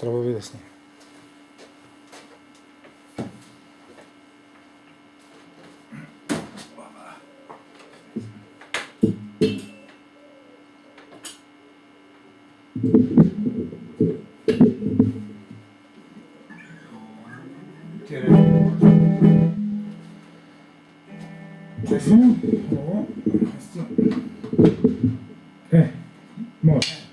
Treba vidjeti s njim. Čekamo, ovo, može.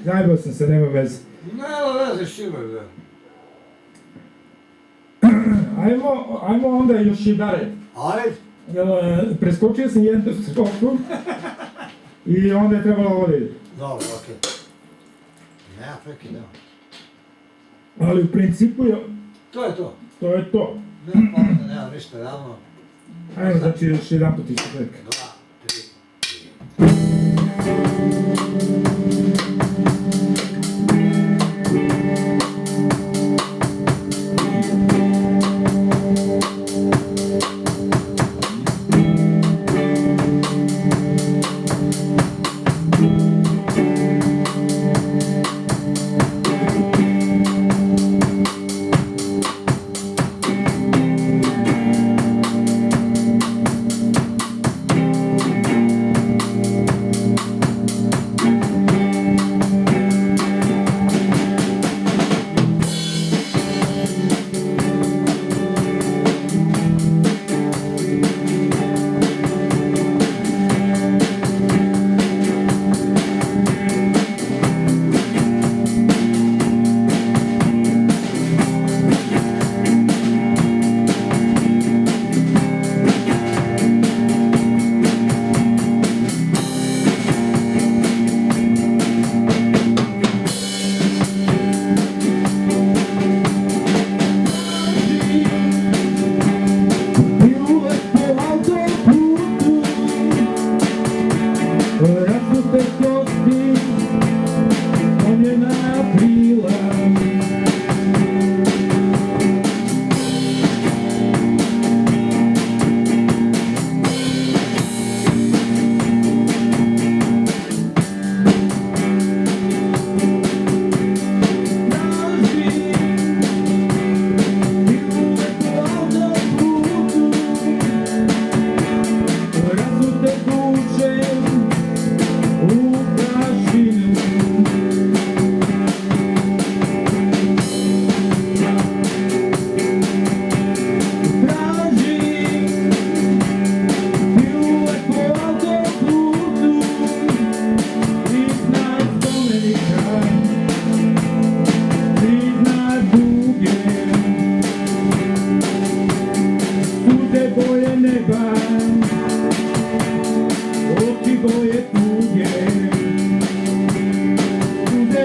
Zajebao sam se, nema veze. Nema veze s čime, bre. Ajmo onda još i dalje. Ajde. Preskočio sam jednu stopu i onda je trebalo ovo vidjeti. Dobro, okej. Nema freke, nema. Ali u principu je... To je to. To je to. Nema pametno, nema ništa, ravno. Ajmo, znači još jedan put ići čovjek. 2, 3.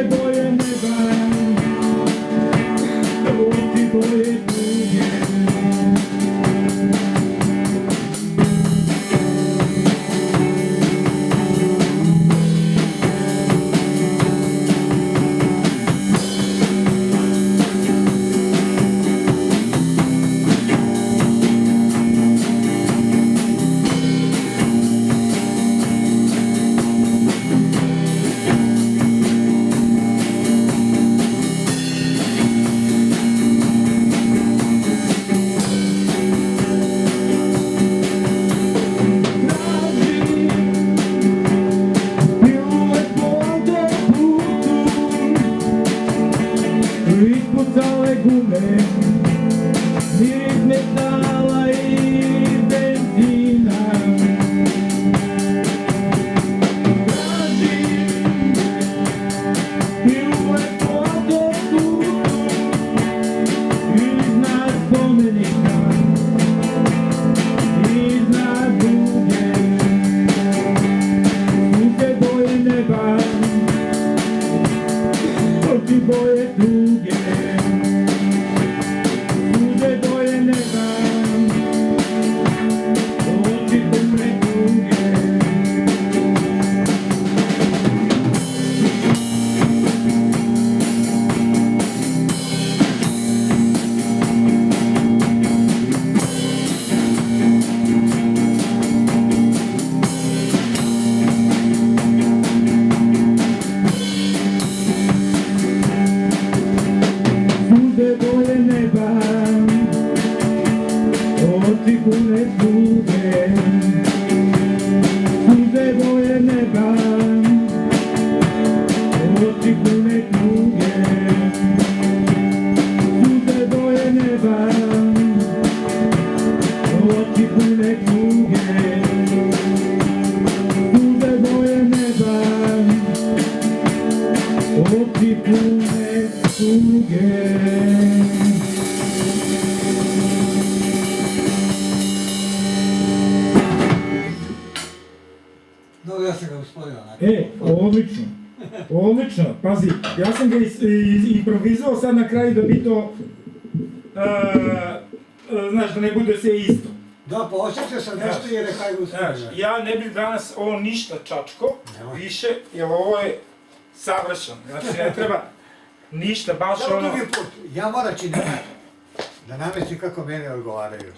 boje neba, oči boje tuge. Ispucale gume, miris metala i benzina. Tražim pilule po autoputu, iznad spomenika, iznad duge. Suze boje neba, oči boje tuge. Suze boje neba, oči pune tuge. Suze boje neba, oči pune tuge. Suze boje neba, oči pune tuge. Suze boje neba, oči pune tuge. Suze boje neba, oči pune tuge. No, ja sam ga uspomio. Odlično, odlično, pazi, ja sam ga improvizovao sad na kraju da bi to, znaš, da ne bude sve isto. Da, pa osjećao sam nešto jer je kaj ga Znaš, uspomio. ja ne bih danas ovo ništa čačko, Nemoj. više, jer ovo je savršeno, znači ne treba ništa, baš Evo ono... drugi put, ja moram činiti da namestim kako mene odgovaraju.